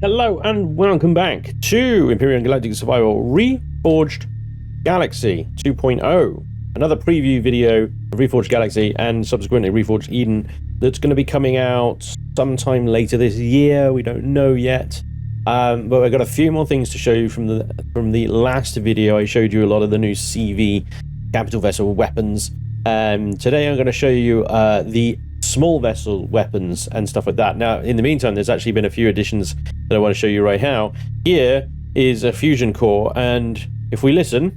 Hello and welcome back to Empyrion Galactic Survival Reforged Galaxy 2.0. Another preview video of Reforged Galaxy and subsequently Reforged Eden that's going to be coming out sometime later this year. We don't know yet. But I've got a few more things to show you from the last video. I showed you a lot of the new CV capital vessel weapons. Today I'm going to show you the small vessel weapons and stuff like that. Now, in the meantime, there's actually been a few additions that I want to show you right now. Here is a fusion core, and if we listen,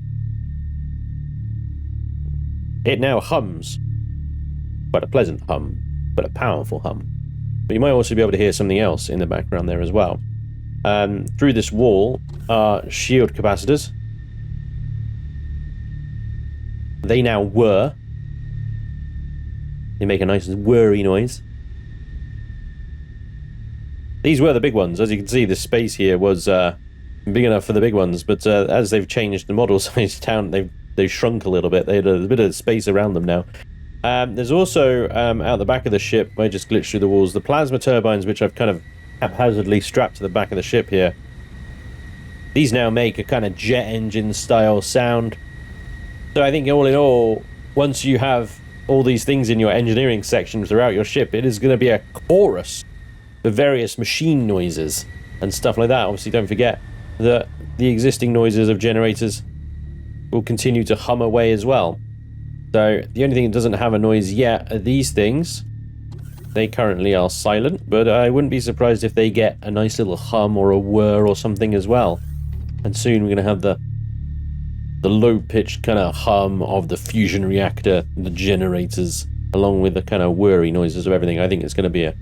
it now hums. Quite a pleasant hum, but a powerful hum. But you might also be able to hear something else in the background there as well. Through this wall are shield capacitors. They now whir. They make a nice whirry noise. These were the big ones. As you can see, the space here was big enough for the big ones, but as they've changed the model size down, they've shrunk a little bit. They had a bit of space around them now. There's also, out the back of the ship, I just glitched through the walls, the plasma turbines, which I've kind of haphazardly strapped to the back of the ship here. These now make a kind of jet engine style sound. So I think all in all, once you have all these things in your engineering section throughout your ship, it is going to be a chorus of various machine noises and stuff like that. Obviously, don't forget that the existing noises of generators will continue to hum away as well. So the only thing that doesn't have a noise yet are these things. They currently are silent, but I wouldn't be surprised if they get a nice little hum or a whir or something as well. And soon we're going to have the low-pitched kind of hum of the fusion reactor, the generators, along with the kind of whirry noises of everything. I think it's going to be a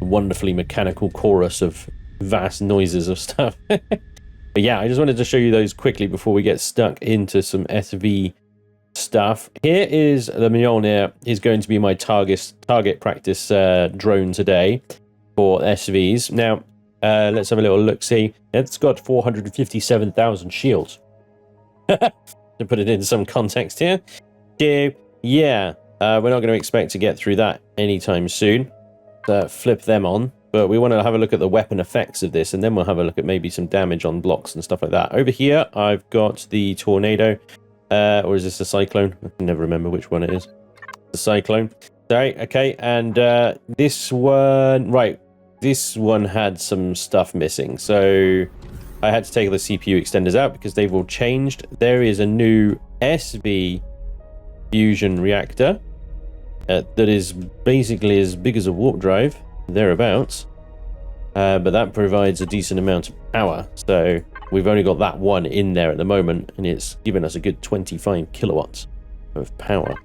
wonderfully mechanical chorus of vast noises of stuff. But yeah, I just wanted to show you those quickly before we get stuck into some SV stuff. Here is the Mjolnir is going to be my target practice drone today for SVs. Now, let's have a little look-see. It's got 457,000 shields. To put it in some context here. So, yeah, we're not going to expect to get through that anytime soon. Flip them on. But we want to have a look at the weapon effects of this, and then we'll have a look at maybe some damage on blocks and stuff like that. Over here, I've got the Tornado. Or is this a Cyclone? I can never remember which one it is. The Cyclone. Sorry, okay, and this one... Right, this one had some stuff missing, so I had to take the CPU extenders out because they've all changed. There is a new SV fusion reactor that is basically as big as a warp drive, thereabouts. But that provides a decent amount of power. So we've only got that one in there at the moment, and it's given us a good 25 kilowatts of power.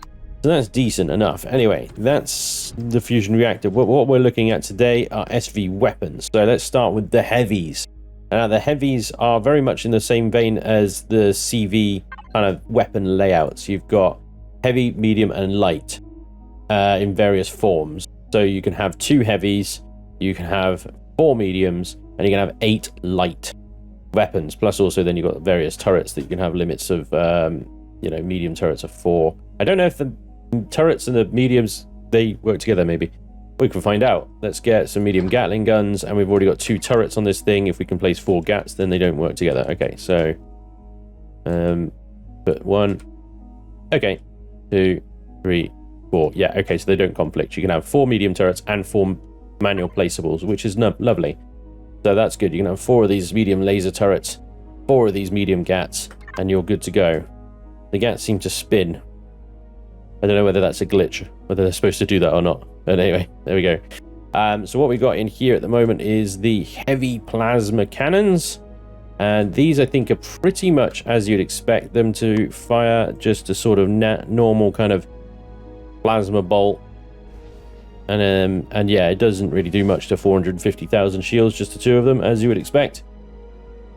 So that's decent enough. Anyway, that's the fusion reactor. What we're looking at today are SV weapons. So let's start with the heavies. The heavies are very much in the same vein as the CV kind of weapon layouts. You've got heavy, medium, and light in various forms. So you can have 2 heavies, you can have 4 mediums, and you can have 8 light weapons. Plus also then you've got various turrets that you can have limits of, medium turrets of 4. I don't know if the turrets and the mediums, they work together maybe. We can find out. Let's get some medium Gatling guns, and we've already got 2 turrets on this thing. If we can place 4 Gats, then they don't work together. Okay, so put 1. Okay, 2, 3, 4. Yeah, okay, so they don't conflict. You can have 4 medium turrets and 4 manual placeables, which is lovely. So that's good. You can have 4 of these medium laser turrets, 4 of these medium Gats, and you're good to go. The Gats seem to spin. I don't know whether that's a glitch, whether they're supposed to do that or not. But anyway, there we go. So what we got in here at the moment is the heavy plasma cannons. And these, I think, are pretty much as you'd expect them to fire, just a sort of normal kind of plasma bolt. And yeah, it doesn't really do much to 450,000 shields, just the 2 of them, as you would expect.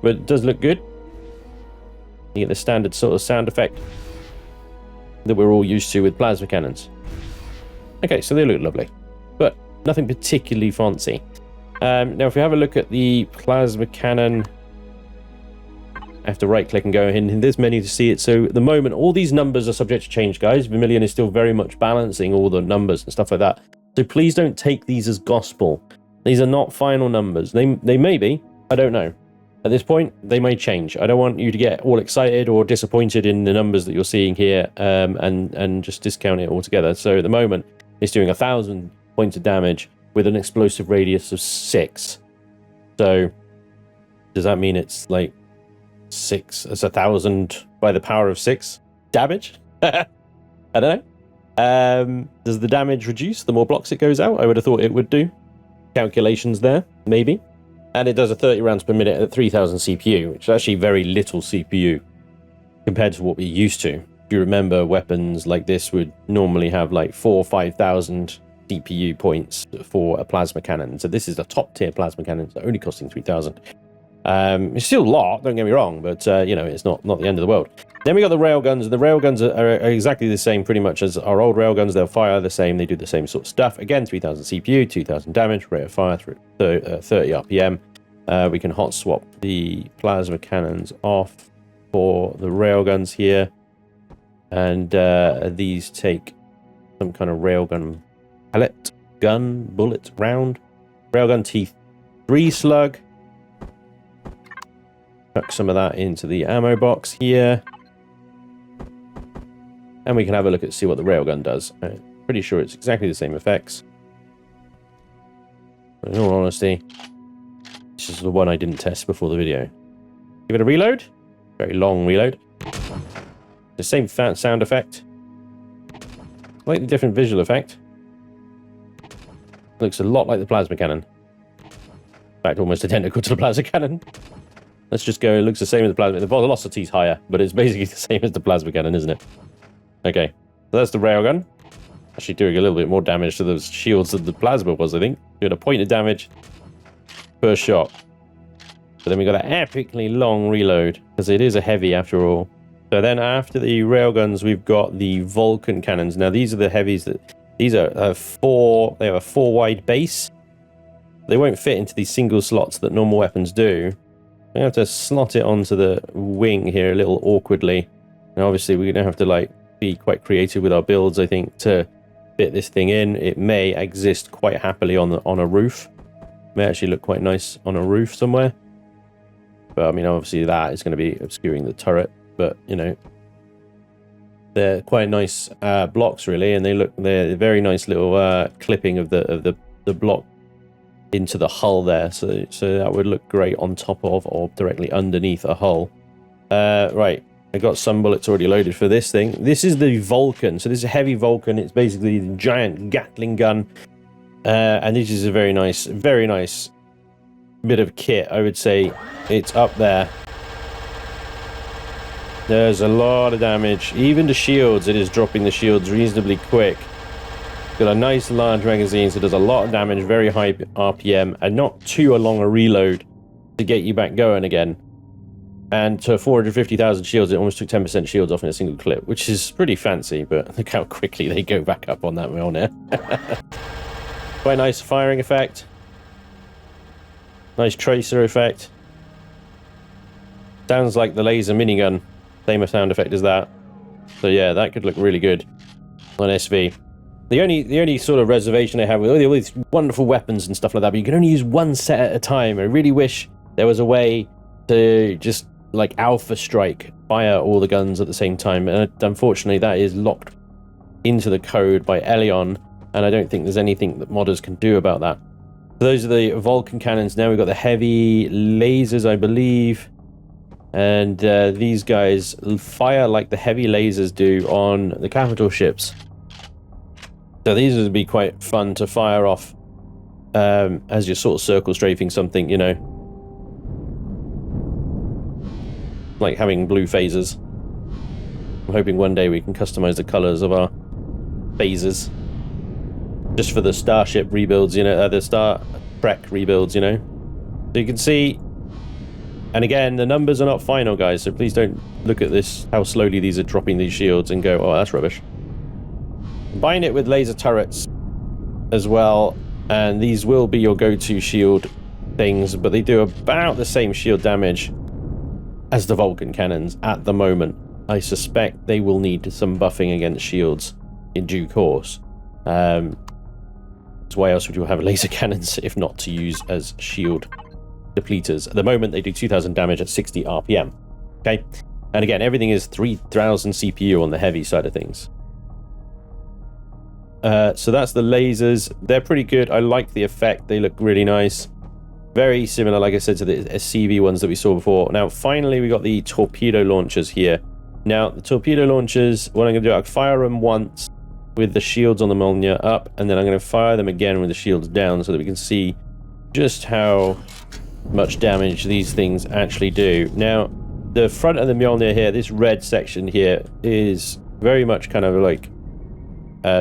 But it does look good. You get the standard sort of sound effect that we're all used to with plasma cannons. Okay, so they look lovely, but nothing particularly fancy. Now, if we have a look at the plasma cannon, I have to right-click and go in this menu to see it. So at the moment, all these numbers are subject to change, guys. Vermillion is still very much balancing all the numbers and stuff like that. So please don't take these as gospel. These are not final numbers. They may be, I don't know. At this point, they may change. I don't want you to get all excited or disappointed in the numbers that you're seeing here, and just discount it altogether. So at the moment, it's doing 1,000 points of damage with an explosive radius of 6. So does that mean it's like 6? It's 1,000 by the power of 6 damage? I don't know. Does the damage reduce the more blocks it goes out? I would have thought it would do. Calculations there, maybe. And it does a 30 rounds per minute at 3,000 CPU, which is actually very little CPU compared to what we're used to. If you remember, weapons like this would normally have like 4,000 or 5,000 CPU points for a plasma cannon. So this is a top tier plasma cannon, so only costing 3,000. It's still a lot, don't get me wrong, but you know, it's not the end of the world. Then we got the railguns. The railguns are exactly the same pretty much as our old railguns. They'll fire the same, they do the same sort of stuff. Again, 3,000 CPU, 2,000 damage, rate of fire, 30 RPM. We can hot swap the plasma cannons off for the railguns here. And these take some kind of railgun pellet, gun, bullet, round. Railgun T3 slug. Chuck some of that into the ammo box here. And we can have a look at see what the railgun does. I'm pretty sure it's exactly the same effects. But in all honesty, this is the one I didn't test before the video. Give it a reload. Very long reload. The same sound effect. Slightly different visual effect. Looks a lot like the plasma cannon. In fact, almost identical to the plasma cannon. Let's just go. It looks the same as the plasma. The velocity's higher, but it's basically the same as the plasma cannon, isn't it? Okay, so that's the railgun. Actually doing a little bit more damage to those shields than the plasma was, I think. Doing a point of damage per shot. But then we got an epically long reload, because it is a heavy after all. So then after the railguns, we've got the Vulcan cannons. Now these are the heavies that... These are they have a 4 wide base. They won't fit into these single slots that normal weapons do. We have to slot it onto the wing here a little awkwardly. And obviously we're going to have to like be quite creative with our builds, I think, to fit this thing in. It may exist quite happily on a roof. It may actually look quite nice on a roof somewhere. But I mean, obviously that is going to be obscuring the turret. But you know, they're quite nice blocks really, and they're very nice little clipping of the block into the hull there. So that would look great on top of or directly underneath a hull. Right. I got some bullets already loaded for this thing. This is the Vulcan. So this is a heavy Vulcan. It's basically the giant Gatling gun. And this is a very nice bit of kit. I would say it's up there. There's a lot of damage. Even the shields, it is dropping the shields reasonably quick. Got a nice large magazine, so it does a lot of damage, very high RPM, and not too long a reload to get you back going again. And to 450,000 shields, it almost took 10% shields off in a single clip, which is pretty fancy, but look how quickly they go back up on that Mjolnir. Quite nice firing effect. Nice tracer effect. Sounds like the laser minigun. Same sound effect as that. So yeah, that could look really good on SV. The only sort of reservation I have with all these wonderful weapons and stuff like that, but you can only use one set at a time. I really wish there was a way to just like alpha strike, fire all the guns at the same time, and unfortunately that is locked into the code by Elion, and I don't think there's anything that modders can do about that. So those are the Vulcan cannons. Now we've got the heavy lasers, I believe, and these guys fire like the heavy lasers do on the capital ships. So these would be quite fun to fire off as you're sort of circle strafing something, you know. Like having blue phasers. I'm hoping one day we can customize the colors of our phasers. Just for the Starship rebuilds, you know, the Star Trek rebuilds, you know. So you can see, and again, the numbers are not final, guys, so please don't look at this, how slowly these are dropping these shields and go, oh, that's rubbish. Combine it with laser turrets as well, and these will be your go-to shield things, but they do about the same shield damage as the Vulcan cannons at the moment. I suspect they will need some buffing against shields in due course. So why else would you have laser cannons if not to use as shield depleters. At the moment, they do 2,000 damage at 60 RPM. Okay, and again, everything is 3,000 CPU on the heavy side of things. So that's the lasers. They're pretty good. I like the effect. They look really nice. Very similar, like I said, to the CV ones that we saw before. Now, finally, we got the torpedo launchers here. Now, the torpedo launchers, what I'm going to do, I'll fire them once with the shields on the Mjolnir up, and then I'm going to fire them again with the shields down so that we can see just how much damage these things actually do. Now, the front of the Mjolnir here, this red section here, is very much kind of like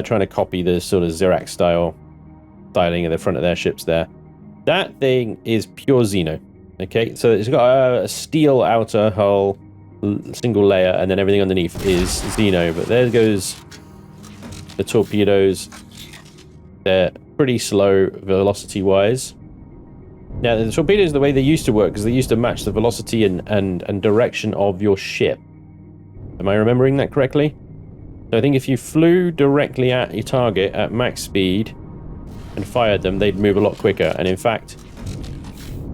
trying to copy the sort of Xerax style styling in the front of their ships there. That thing is pure Xeno. Okay, so it's got a steel outer hull, single layer, and then everything underneath is Xeno. But there goes the torpedoes. They're pretty slow velocity-wise. Now, the torpedoes, the way they used to work, because they used to match the velocity and direction of your ship. Am I remembering that correctly? So I think if you flew directly at your target at max speed and fired them, they'd move a lot quicker. And in fact,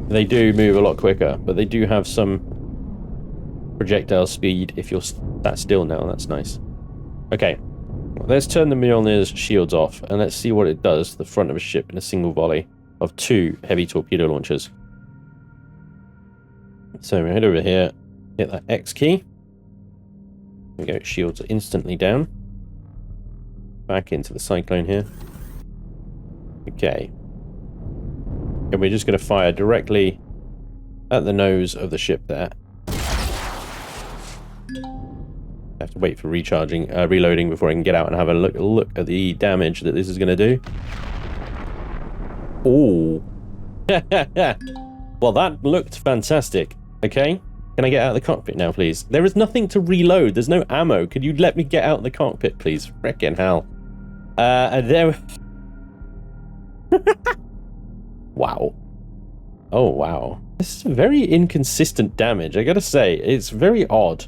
they do move a lot quicker, but they do have some projectile speed if you're that still now. That's nice. Okay, let's turn the Mjolnir's shields off, and let's see what it does to the front of a ship in a single volley of 2 heavy torpedo launchers. So we head over here, hit that X key. There we go, shields are instantly down. Back into the cyclone here. Okay. And we're just going to fire directly at the nose of the ship there. I have to wait for reloading before I can get out and have a look at the damage that this is going to do. Oh. Well, that looked fantastic. Okay. Can I get out of the cockpit now, please? There is nothing to reload. There's no ammo. Could you let me get out of the cockpit, please? Frickin' hell. And there... Wow. Oh, wow. This is very inconsistent damage, I gotta say. It's very odd.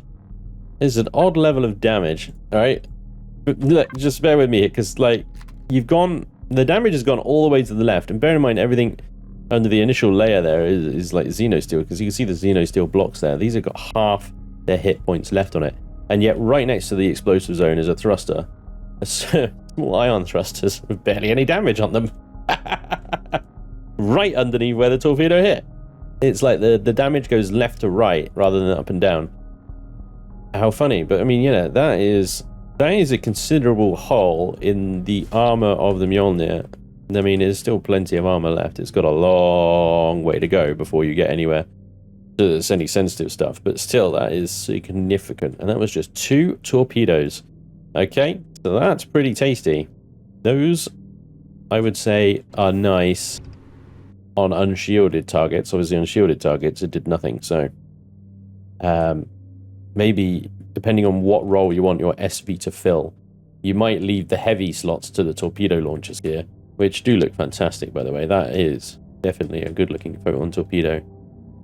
It's an odd level of damage, alright? Just bear with me here, because, like, you've gone... The damage has gone all the way to the left, and bear in mind, everything under the initial layer there is like Xenosteel, because you can see the Xenosteel blocks there. These have got half their hit points left on it. And yet, right next to the explosive zone is a thruster. A small ion thrusters with barely any damage on them. Right underneath where the torpedo hit. It's like the damage goes left to right rather than up and down. How funny. But I mean, yeah, that is a considerable hole in the armor of the Mjolnir. I mean, there's still plenty of armor left. It's got a long way to go before you get anywhere to any sensitive stuff. But still, that is significant. And that was just 2 torpedoes. Okay, so that's pretty tasty. Those, I would say, are nice on unshielded targets. Obviously, on shielded targets, it did nothing. So, maybe, depending on what role you want your SV to fill, you might leave the heavy slots to the torpedo launchers here, which do look fantastic, by the way. That is definitely a good-looking photon torpedo.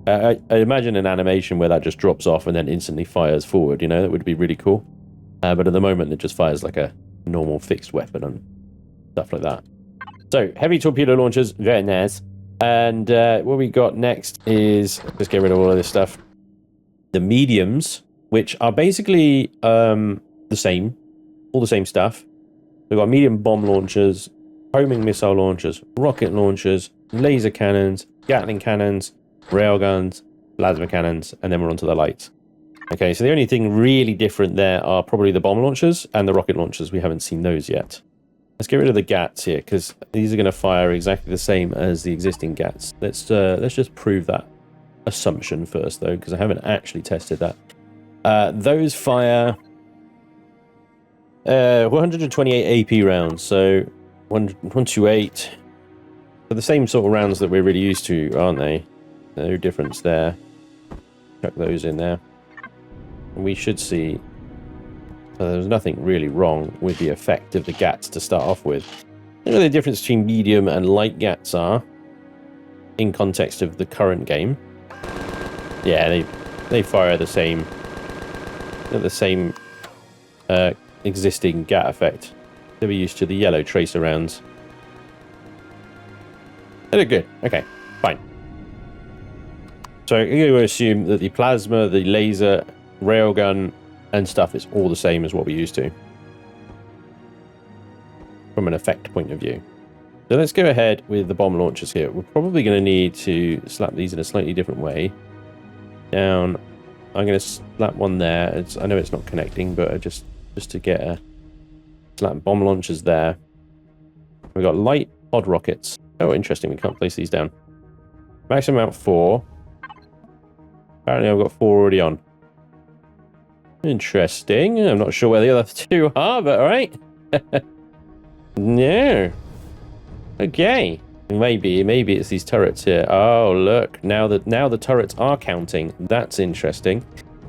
I imagine an animation where that just drops off and then instantly fires forward, you know? That would be really cool. But at the moment, it just fires like a normal fixed weapon and stuff like that. So, heavy torpedo launchers, very nice. And what we got next is... Let's get rid of all of this stuff. The mediums, which are basically the same. All the same stuff. We've got medium bomb launchers, homing missile launchers, rocket launchers, laser cannons, Gatling cannons, railguns, plasma cannons, and then we're onto the lights. Okay, so the only thing really different there are probably the bomb launchers and the rocket launchers. We haven't seen those yet. Let's get rid of the GATs here, because these are going to fire exactly the same as the existing GATs. Let's just prove that assumption first, though, because I haven't actually tested that. Those fire 128 AP rounds, so 128. So the same sort of rounds that we're really used to, aren't they? No difference there. Chuck those in there. And we should see... there's nothing really wrong with the effect of the GATs to start off with. I don't know the difference between medium and light GATs are in context of the current game. Yeah, they fire the same existing GAT effect. They're used to the yellow tracer rounds. They look good. Okay, fine. So I'm going to assume that the plasma, the laser, railgun, and stuff is all the same as what we used to, from an effect point of view. So let's go ahead with the bomb launchers here. We're probably going to need to slap these in a slightly different way. Down. I'm going to slap one there. I know it's not connecting, but just to get a slap bomb launchers there. We've got light pod rockets. Oh, interesting. We can't place these down. Maximum amount 4. Apparently I've got 4 already on. Interesting. I'm not sure where the other 2 are, but alright. No. Okay. Maybe it's these turrets here. Oh, look. Now the turrets are counting. That's interesting.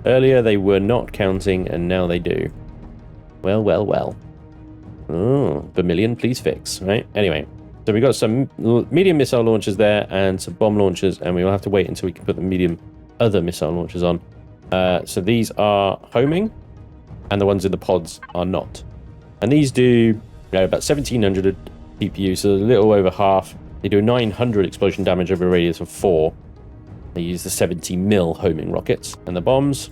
Earlier they were not counting, and now they do. Well, well, well. Oh, Vermillion, please fix. Right? Anyway. So we've got some medium missile launchers there and some bomb launchers, and we will have to wait until we can put the medium other missile launchers on. So these are homing, and the ones in the pods are not. And these do about 1700 CPU, so a little over half. They do 900 explosion damage over a radius of 4. They use the 70 mil homing rockets. And the bombs,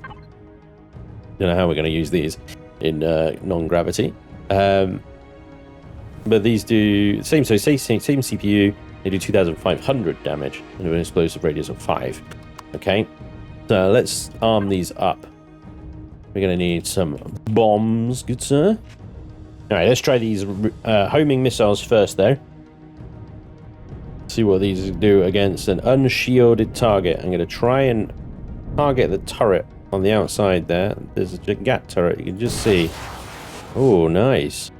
don't know how we're going to use these in non-gravity. But these do same CPU. They do 2,500 damage and an explosive radius of 5. Okay, so let's arm these up. We're going to need some bombs, good sir. All right, let's try these homing missiles first, though. See what these do against an unshielded target. I'm going to try and target the turret on the outside there. There's a Gat turret. You can just see. Oh, nice.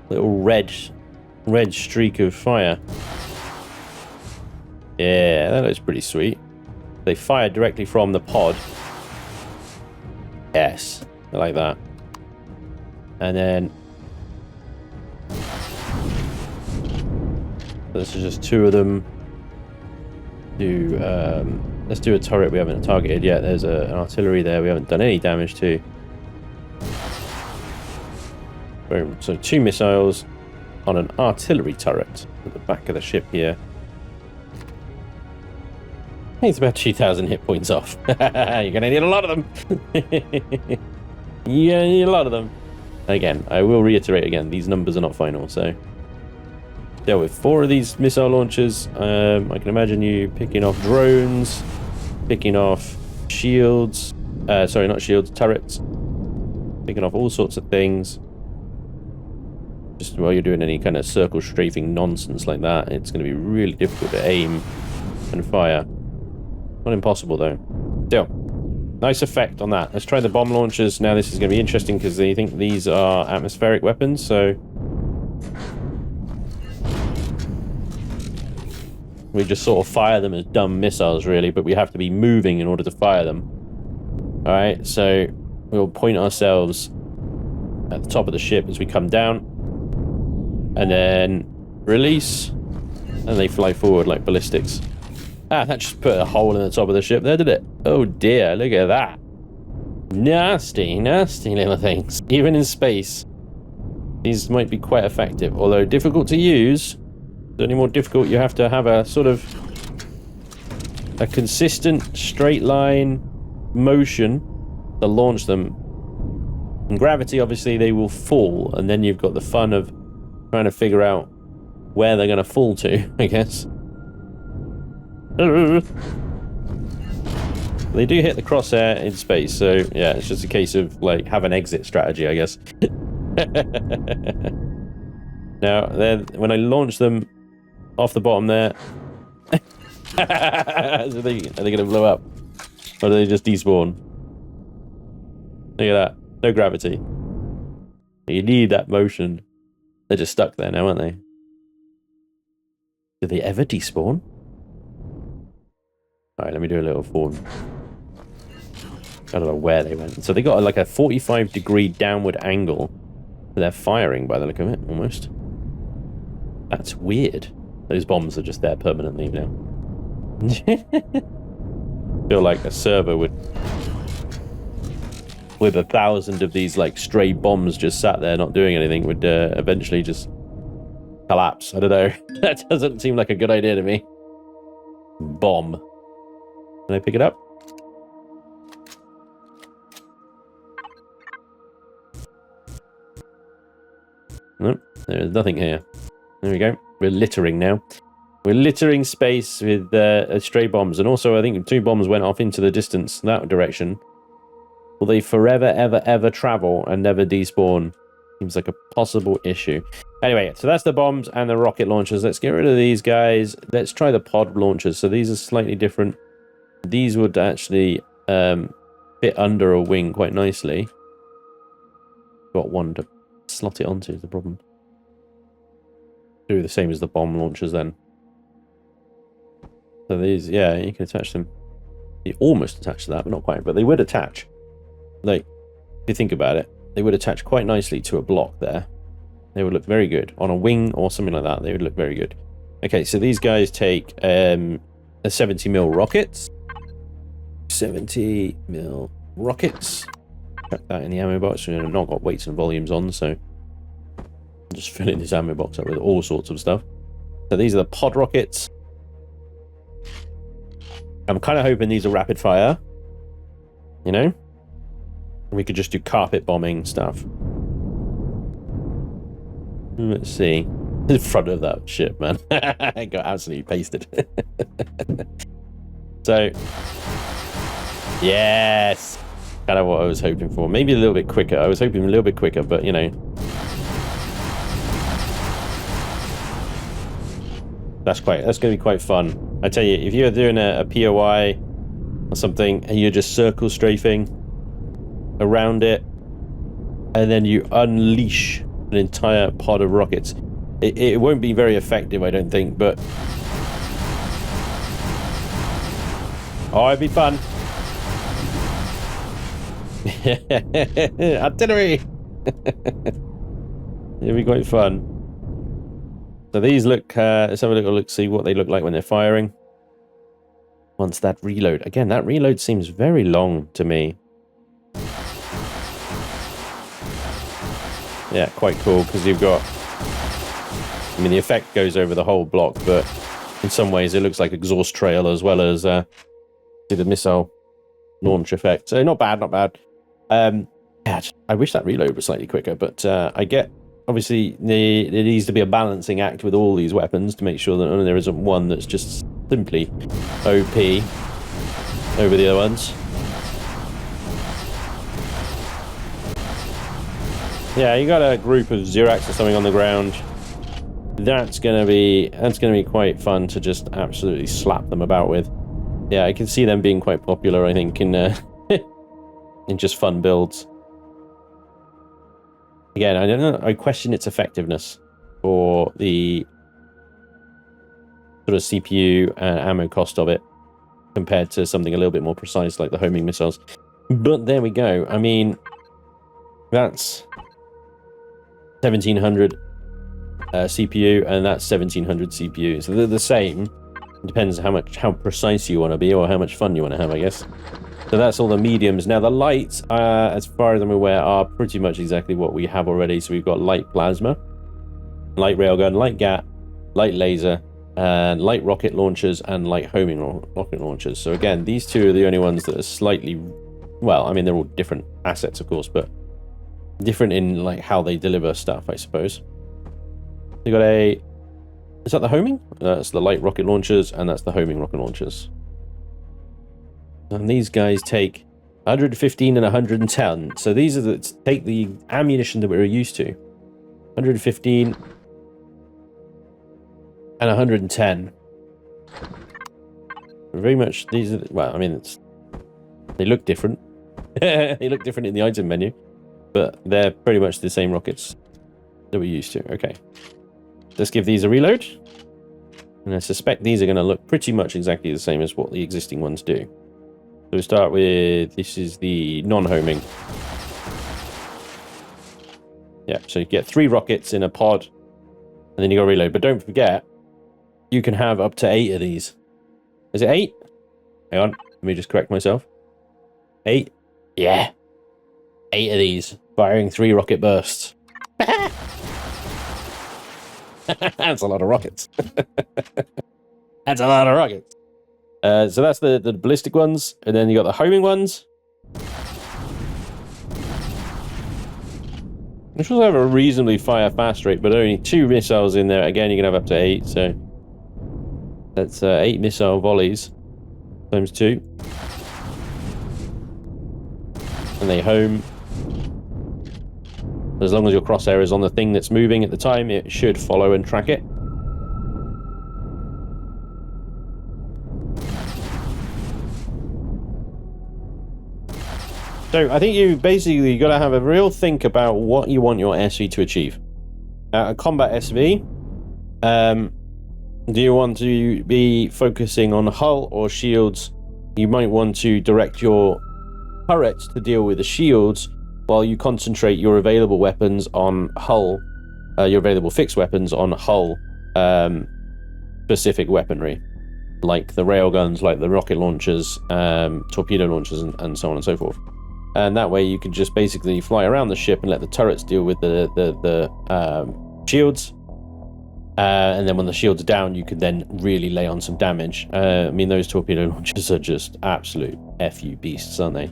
Little red streak of fire. Yeah, that looks pretty sweet. They fire directly from the pod. Yes, I like that. And then this is just 2 of them. Let's do a turret we haven't targeted yet. There's an artillery there we haven't done any damage to. Boom. So 2 missiles on an artillery turret at the back of the ship here. I think it's about 2,000 hit points off. You're going to need a lot of them. You're going to need a lot of them. Again, I will reiterate again, these numbers are not final, so... Dealt with 4 of these missile launchers. I can imagine you picking off drones, picking off shields. Sorry, not shields, turrets. Picking off all sorts of things. Just while you're doing any kind of circle strafing nonsense like that, it's going to be really difficult to aim and fire. Not impossible, though. Still, nice effect on that. Let's try the bomb launchers. Now this is going to be interesting because they think these are atmospheric weapons, so... we just sort of fire them as dumb missiles, really, but we have to be moving in order to fire them. Alright, so we'll point ourselves at the top of the ship as we come down, and then release, and they fly forward like ballistics. Ah, that just put a hole in the top of the ship there, did it? Oh dear, look at that. Nasty, nasty little things. Even in space, these might be quite effective, although difficult to use. Any more difficult, you have to have a sort of a consistent straight line motion to launch them. In gravity, obviously, they will fall, and then you've got the fun of trying to figure out where they're going to fall to, I guess. They do hit the crosshair in space, so yeah, it's just a case of, like, have an exit strategy, I guess. Now, when I launch them off the bottom there, are they going to blow up? Or do they just despawn? Look at that. No gravity. You need that motion. They're just stuck there now, aren't they? Do they ever despawn? Alright, let me do a little form. I don't know where they went. So they got like a 45-degree downward angle. They're firing by the look of it, almost. That's weird. Those bombs are just there permanently now. Feel like a server with 1,000 of these like stray bombs just sat there not doing anything would eventually just collapse. I don't know. That doesn't seem like a good idea to me. Bomb. Can I pick it up? Nope, there's nothing here. There we go. We're littering now. We're littering space with stray bombs. And also, I think 2 bombs went off into the distance that direction. Will they forever, ever, ever travel and never despawn? Seems like a possible issue. Anyway, so that's the bombs and the rocket launchers. Let's get rid of these guys. Let's try the pod launchers. So these are slightly different. These would actually fit under a wing quite nicely. Got one to slot it onto is the problem. Do the same as the bomb launchers then. So these, yeah, you can attach them. They almost attach to that, but not quite. But they would attach. Like, if you think about it, they would attach quite nicely to a block there. They would look very good. On a wing or something like that, they would look very good. Okay, so these guys take a 70mm rockets. 70mm rockets. Chuck that in the ammo box. We've not got weights and volumes on, so I'm just filling this ammo box up with all sorts of stuff. So these are the pod rockets. I'm kind of hoping these are rapid fire. You know? We could just do carpet bombing stuff. Let's see. The front of that ship, man. I got absolutely pasted. So, yes. Kind of what I was hoping for. Maybe a little bit quicker. I was hoping a little bit quicker, but you know. That's going to be quite fun. I tell you, if you're doing a POI or something and you're just circle strafing around it and then you unleash an entire pod of rockets, it won't be very effective, I don't think, but oh, it'd be fun. Artillery. It'd be quite fun. So these look, let's have a little look, see what they look like when they're firing. Once that reload. Again, that reload seems very long to me. Yeah, quite cool, because you've got... I mean, the effect goes over the whole block, but in some ways it looks like exhaust trail as well as the missile launch effect. So not bad, not bad. Yeah, I wish that reload was slightly quicker, but I get... Obviously, there needs to be a balancing act with all these weapons to make sure that there isn't one that's just simply OP over the other ones. Yeah, you got a group of Zirax or something on the ground. That's gonna be quite fun to just absolutely slap them about with. Yeah, I can see them being quite popular, I think, in in just fun builds. Again, I don't know. I question its effectiveness for the sort of CPU and ammo cost of it compared to something a little bit more precise like the homing missiles. But there we go. I mean, that's 1700 CPU and that's 1700 CPU. So they're the same. It depends how precise you want to be or how much fun you want to have, I guess. So that's all the mediums. Now the lights, as far as I'm aware, are pretty much exactly what we have already. So we've got light plasma, light railgun, light gat, light laser, and light rocket launchers and light homing rocket launchers. So again, these two are the only ones that are slightly, well, I mean, they're all different assets, of course, but different in like how they deliver stuff, I suppose. You got a, is that the homing? That's the light rocket launchers, and that's the homing rocket launchers. And these guys take 115 and 110. So these are take the ammunition that we're used to. 115 and 110. Very much these are, well, I mean, they look different. They look different in the item menu, but they're pretty much the same rockets that we're used to. Okay. Let's give these a reload. And I suspect these are going to look pretty much exactly the same as what the existing ones do. So we start with, this is the non-homing. Yeah, so you get 3 rockets in a pod, and then you got to reload. But don't forget, you can have up to 8 of these. Is it 8? Hang on, let me just correct myself. 8? Yeah. 8 of these, firing 3 rocket bursts. That's a lot of rockets. That's a lot of rockets. So that's the ballistic ones, and then you got the homing ones, which will have a reasonably fire-fast rate, but only 2 missiles in there. Again, you can have up to 8, so that's 8 missile volleys times 2. And they home. As long as your crosshair is on the thing that's moving at the time, it should follow and track it. So I think you basically got to have a real think about what you want your SV to achieve. A combat SV, do you want to be focusing on hull or shields? You might want to direct your turrets to deal with the shields while you concentrate your available weapons on hull, your available fixed weapons on hull specific weaponry, like the railguns, like the rocket launchers, torpedo launchers, and so on and so forth. And that way you can just basically fly around the ship and let the turrets deal with the shields. And then when the shields are down, you can then really lay on some damage. I mean, those torpedo launchers are just absolute FU beasts, aren't they?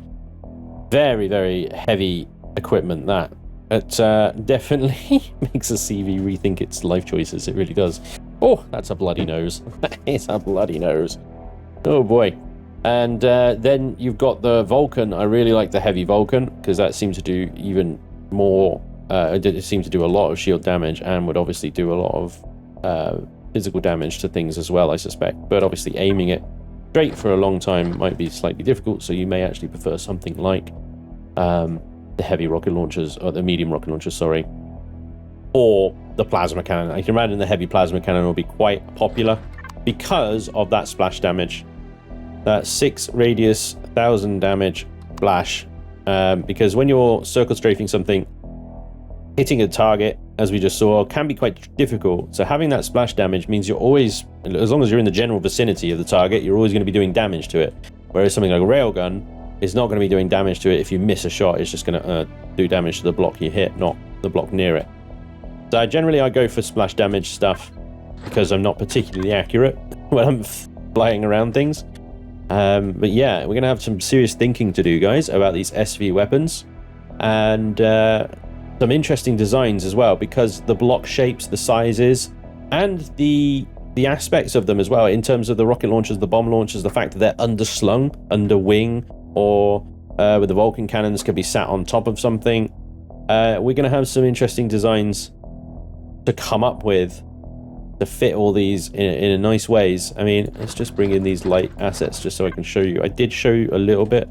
Very, very heavy equipment, that. It definitely makes a CV rethink its life choices. It really does. Oh, that's a bloody nose. It's a bloody nose. Oh, boy. And then you've got the Vulcan. I really like the heavy Vulcan, because that seems to do even more. It seems to do a lot of shield damage, and would obviously do a lot of physical damage to things as well, I suspect. But obviously aiming it straight for a long time might be slightly difficult, so you may actually prefer something like the heavy rocket launchers, or the medium rocket launchers, sorry, or the plasma cannon. I can imagine the heavy plasma cannon will be quite popular because of that splash damage. That 6 radius, 1000 damage splash, because when you're circle strafing something, hitting a target, as we just saw, can be quite difficult. So having that splash damage means you're always, as long as you're in the general vicinity of the target, you're always going to be doing damage to it. Whereas something like a railgun is not going to be doing damage to it. If you miss a shot, it's just going to do damage to the block you hit, not the block near it. So generally I go for splash damage stuff because I'm not particularly accurate when I'm flying around things. But yeah, we're going to have some serious thinking to do, guys, about these SV weapons. And some interesting designs as well, because the block shapes, the sizes, and the aspects of them as well, in terms of the rocket launchers, the bomb launchers, the fact that they're underslung, under wing, or with the Vulcan cannons could be sat on top of something. We're going to have some interesting designs to come up with to fit all these in a nice ways. I mean, let's just bring in these light assets just so I can show you. I did show you a little bit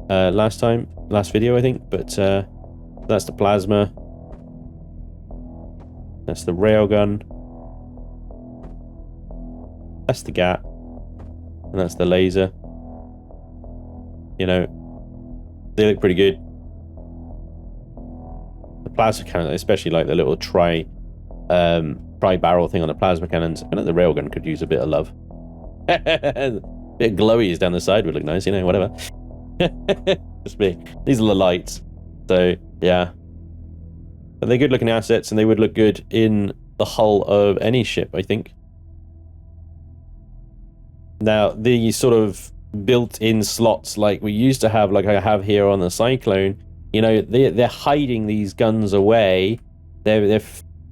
last video, I think, but that's the plasma. That's the railgun. That's the GAT. And that's the laser. You know, they look pretty good. The plasma cannon, especially like the little tri-barrel thing on the plasma cannons. I know the railgun could use a bit of love. A bit glowies down the side would look nice, you know, whatever. Just me. These are the lights. So, yeah. But they're good looking assets, and they would look good in the hull of any ship, I think. Now, the sort of built-in slots like we used to have, like I have here on the Cyclone, you know, they're hiding these guns away. They're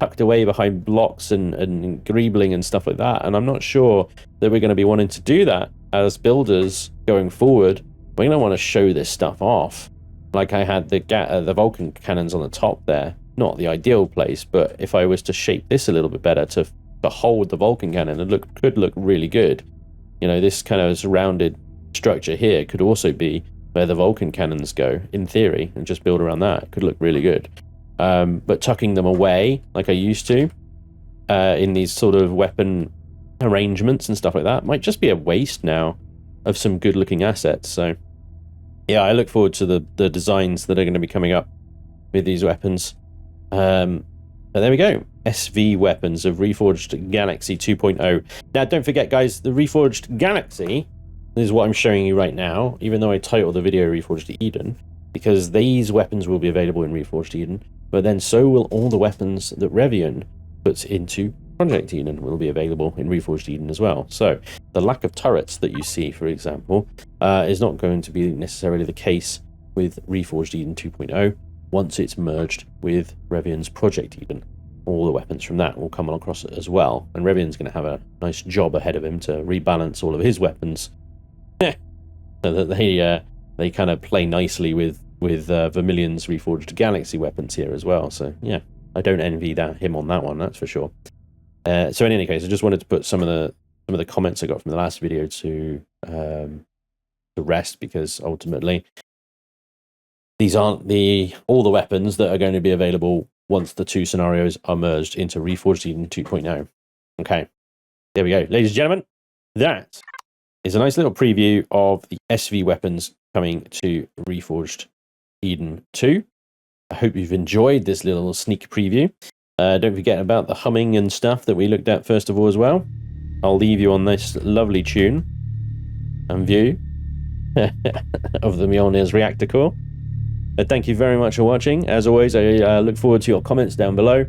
tucked away behind blocks and greebling and stuff like that. And I'm not sure that we're going to be wanting to do that as builders going forward. We're going to want to show this stuff off. Like I had the Vulcan cannons on the top there. Not the ideal place, but if I was to shape this a little bit better to hold the Vulcan cannon, it could look really good. You know, this kind of rounded structure here could also be where the Vulcan cannons go, in theory, and just build around that. It could look really good. But tucking them away, like I used to, in these sort of weapon arrangements and stuff like that, might just be a waste now of some good-looking assets. So, yeah, I look forward to the designs that are going to be coming up with these weapons. But there we go. SV weapons of Reforged Galaxy 2.0. Now, don't forget, guys, the Reforged Galaxy is what I'm showing you right now, even though I titled the video Reforged Eden, because these weapons will be available in Reforged Eden, but then so will all the weapons that Revion puts into Project Eden will be available in Reforged Eden as well. So the lack of turrets that you see, for example, is not going to be necessarily the case with Reforged Eden 2.0 once it's merged with Revion's Project Eden. All the weapons from that will come across it as well, and Revion's going to have a nice job ahead of him to rebalance all of his weapons so that they kind of play nicely with Vermillion's Reforged Galaxy weapons here as well. So yeah, I don't envy him on that one, that's for sure. So in any case, I just wanted to put some of the comments I got from the last video to rest, because ultimately these aren't all the weapons that are going to be available once the two scenarios are merged into Reforged Eden 2.0. Okay, there we go, ladies and gentlemen. That is a nice little preview of the SV weapons coming to Reforged Eden 2. I hope you've enjoyed this little sneak preview. Don't forget about the humming and stuff that we looked at first of all as well. I'll leave you on this lovely tune and view of the Mjolnir's reactor core. Thank you very much for watching. As always, I look forward to your comments down below.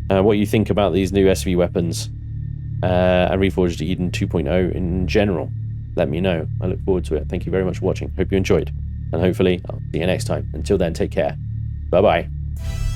What you think about these new SV weapons and Reforged Eden 2.0 in general. Let me know. I look forward to it. Thank you very much for watching. Hope you enjoyed. And hopefully, I'll see you next time. Until then, take care. Bye-bye.